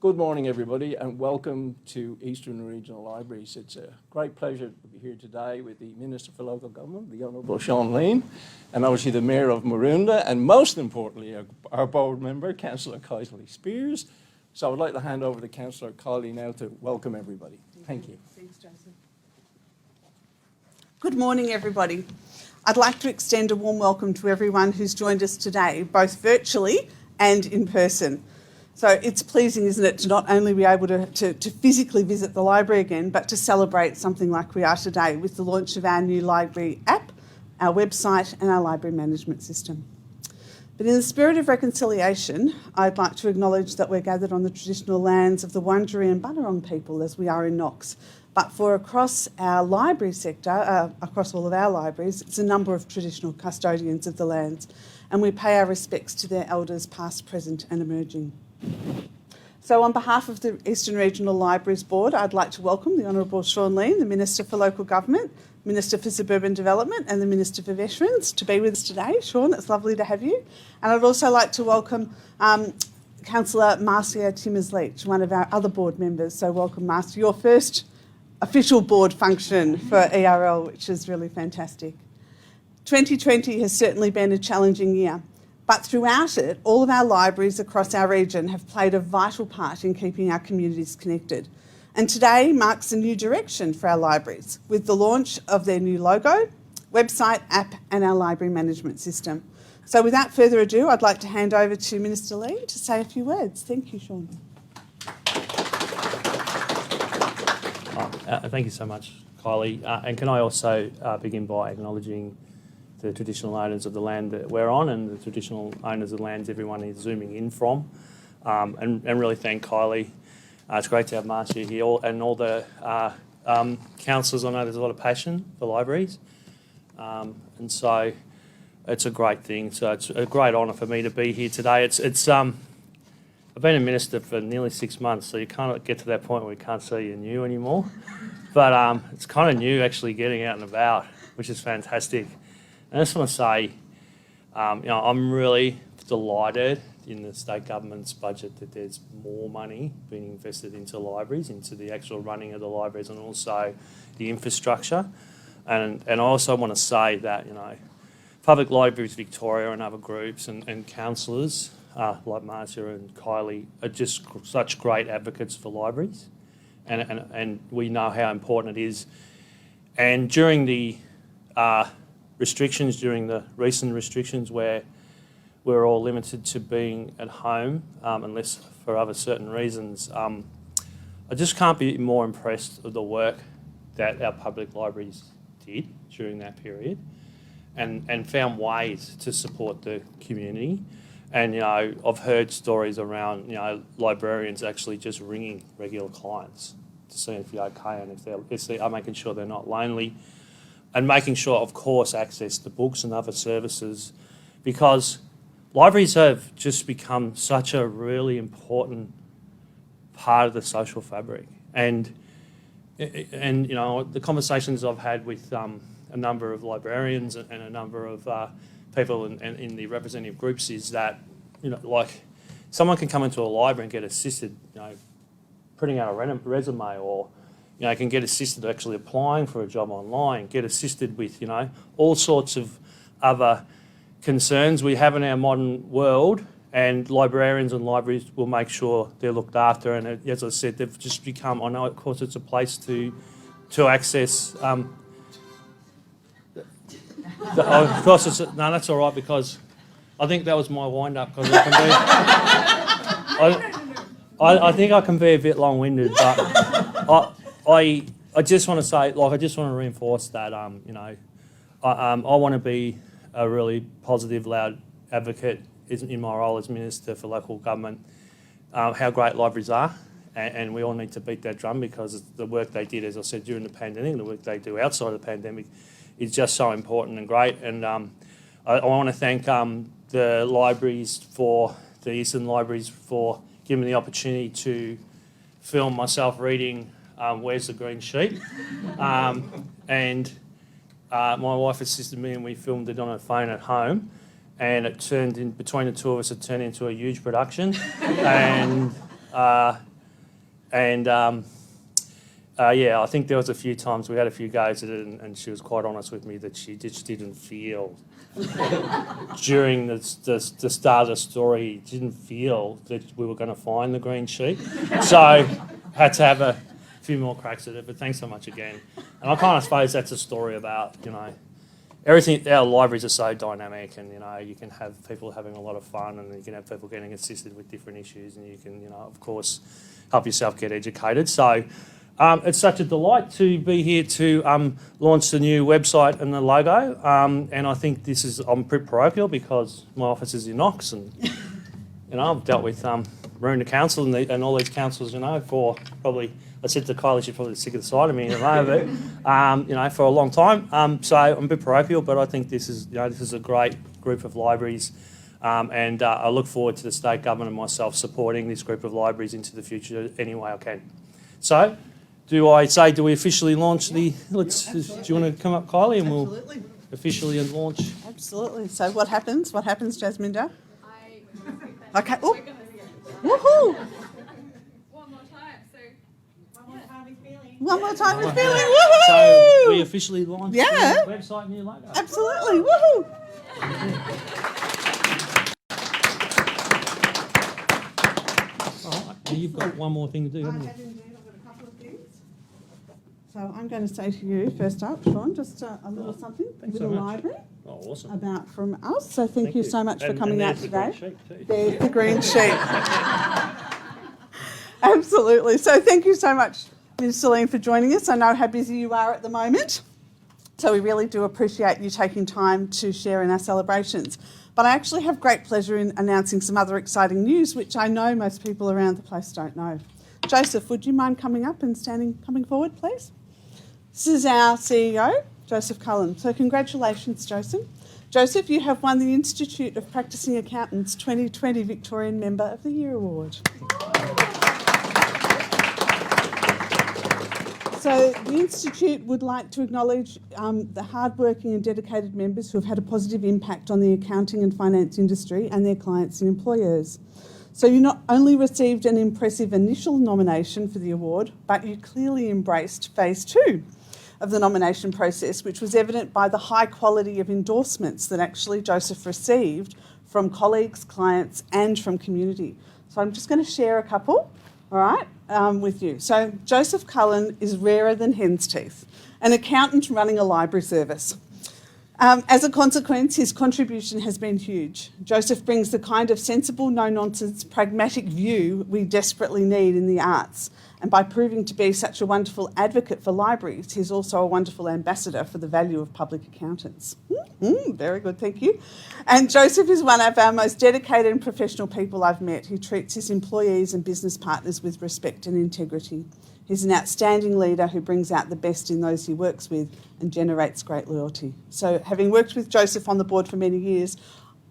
Good morning, everybody, and welcome to Eastern Regional Libraries. It's a great pleasure to be here today with the Minister for Local Government, the Honourable Shaun, and obviously the Mayor of Maroondah, and most importantly, our board member, Councillor Kylie Spears. So I'd like to hand over to Councillor Kylie now to welcome everybody. Thank you. Thanks, Jason. Good morning, everybody. I'd like to extend a warm welcome to everyone who's joined us today, both virtually and in person. So it's pleasing, isn't it, to not only be able to physically visit the library again, but to celebrate something like we are today with the launch of our new library app, our website and our library management system. But in the spirit of reconciliation, I'd like to acknowledge that we're gathered on the traditional lands of the Wurundjeri and Bunurong people as we are in Knox. But for across our library sector, across all of our libraries, it's a number of traditional custodians of the lands, and we pay our respects to their elders past, present and emerging. So on behalf of the Eastern Regional Libraries Board, I'd like to welcome the Honourable Shaun, the Minister for Local Government, Minister for Suburban Development and the Minister for Veterans to be with us today. Shaun, it's lovely to have you. And I'd also like to welcome Councillor Marcia Timmers-Leach, one of our other board members. So welcome, Marcia, your first official board function for ERL, which is really fantastic. 2020 has certainly been a challenging year. But throughout it, all of our libraries across our region have played a vital part in keeping our communities connected. And today marks a new direction for our libraries with the launch of their new logo, website, app and our library management system. So without further ado, I'd like to hand over to Minister Leane to say a few words. Thank you, Shaun. Thank you so much, Kylie. And can I also begin by acknowledging the traditional owners of the land that we're on and the traditional owners of the lands everyone is zooming in from. And really thank Kylie. It's great to have Marcia here and all the councillors. I know there's a lot of passion for libraries. And so it's a great thing. So it's a great honour for me to be here today. I've been a minister for nearly 6 months, so you can't get to that point where you can't say you're new anymore. But it's kind of new actually getting out and about, which is fantastic. I just want to say, I'm really delighted in the state government's budget that there's more money being invested into libraries, into the actual running of the libraries and also the infrastructure. And I also want to say that, Public Libraries Victoria and other groups and councillors like Marcia and Kylie are just such great advocates for libraries. And we know how important it is. And during the during the recent restrictions where we're all limited to being at home, unless for other certain reasons, I just can't be more impressed with the work that our public libraries did during that period and found ways to support the community. And, I've heard stories around, librarians actually just ringing regular clients to see if you're okay and if they are making sure they're not lonely. And making sure, of course, access to books and other services, because libraries have just become such a really important part of the social fabric. And the conversations I've had with a number of librarians and a number of people in the representative groups is that, like someone can come into a library and get assisted, printing out a resume or can get assisted actually applying for a job online, get assisted with, all sorts of other concerns we have in our modern world, and librarians and libraries will make sure they're looked after. And as I said, they've just become, I know of course it's a place to access, of course it's, no, that's all right, because I think that was my wind-up, because I think I can be a bit long-winded, but I just want to say, I just want to reinforce that, I want to be a really positive, loud advocate in my role as Minister for Local Government, how great libraries are, and we all need to beat that drum, because the work they did, as I said, during the pandemic, the work they do outside of the pandemic is just so important and great. And I want to thank the libraries the Eastern Libraries for giving me the opportunity to film myself reading Where's the Green Sheep? And my wife assisted me and we filmed it on her phone at home, and it turned in, between the two of us, it turned into a huge production. And And yeah, I think there was a few times we had a few goes at it, and she was quite honest with me that she just didn't feel during the start of the story, didn't feel that we were going to find the green sheet. So had to have a few more cracks at it. But thanks so much again. And I kind of suppose that's a story about, you know, everything. Our libraries are so dynamic, and you know, you can have people having a lot of fun, and you can have people getting assisted with different issues, and you can, you know, of course, help yourself get educated. So it's such a delight to be here to launch the new website and the logo. And I think this is, I'm pretty parochial because my office is in Knox, and you know, I've dealt with Maroondah Council and all these councils, you know, for probably, I said to Kylie, she's probably sick of the sight of me, you know, but, you know, for a long time. So I'm a bit parochial, but I think this is, you know, this is a great group of libraries. And I look forward to the state government and myself supporting this group of libraries into the future any way I can. So, do we officially launch the, do you want to come up, Kylie, and we'll officially launch? Absolutely. So what happens? What happens, Jasminda? Okay. Oh. Woohoo! One more time. So one more time with feeling. One more time with feeling. Woohoo! So we officially launch Yeah. the website and new logo. Absolutely. Woohoo! All right. Well, you've got one more thing to do, haven't you? I have indeed. I've got a couple of things. So I'm going to say to you first up, Shaun, just a little something Thanks with so the much. library Oh, awesome. about from us. So thank you so much for And coming out there's the green today. sheet too. There's the green sheet. Absolutely. So thank you so much, Minister Leane, for joining us. I know how busy you are at the moment. So we really do appreciate you taking time to share in our celebrations. But I actually have great pleasure in announcing some other exciting news, which I know most people around the place don't know. Joseph, would you mind coming up and coming forward, please? This is our CEO, Joseph Cullen. So congratulations, Joseph. Joseph, you have won the Institute of Practising Accountants 2020 Victorian Member of the Year Award. So the Institute would like to acknowledge the hardworking and dedicated members who have had a positive impact on the accounting and finance industry and their clients and employers. So you not only received an impressive initial nomination for the award, but you clearly embraced phase 2 of the nomination process, which was evident by the high quality of endorsements that actually Joseph received from colleagues, clients, and from community. So I'm just going to share a couple, all right, with you. So Joseph Cullen is rarer than hen's teeth, an accountant running a library service. As a consequence, his contribution has been huge. Joseph brings the kind of sensible, no-nonsense, pragmatic view we desperately need in the arts. And by proving to be such a wonderful advocate for libraries, he's also a wonderful ambassador for the value of public accountants. Very good, thank you. And Joseph is one of our most dedicated and professional people I've met. He treats his employees and business partners with respect and integrity. He's an outstanding leader who brings out the best in those he works with and generates great loyalty. So having worked with Joseph on the board for many years,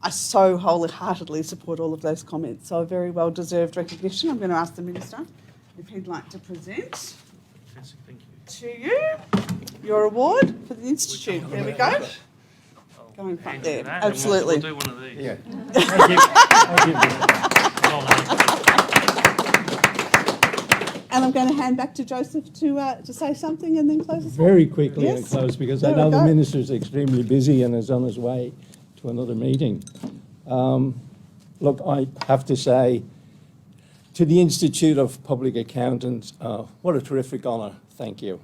I so wholeheartedly support all of those comments. So a very well-deserved recognition. I'm going to ask the Minister if he'd like to present Fantastic, thank you. to you your award for the Institute. There we go. Go in front there. Absolutely. We'll do one of these. Yeah. Thank you. Thank you. Well done. And I'm going to hand back to Joseph to say something and then close us off. Very quickly Yes. and close, because I There we know the go. Minister's extremely busy and is on his way to another meeting. Look, I have to say, to the Institute of Public Accountants, what a terrific honour, thank you.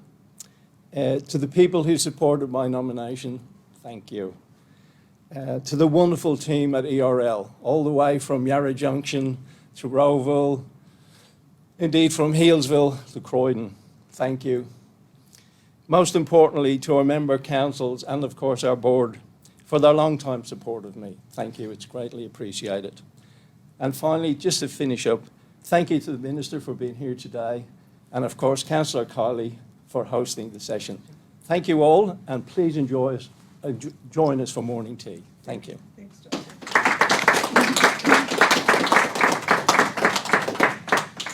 To the people who supported my nomination, thank you. To the wonderful team at ERL, all the way from Yarra Junction to Rowville, indeed from Healesville to Croydon, thank you. Most importantly, to our member councils and of course our board for their long-time support of me. Thank you, it's greatly appreciated. And finally, just to finish up, thank you to the Minister for being here today, and of course Councillor Kylie for hosting the session. Thank you all, and please join us for morning tea. Thank you.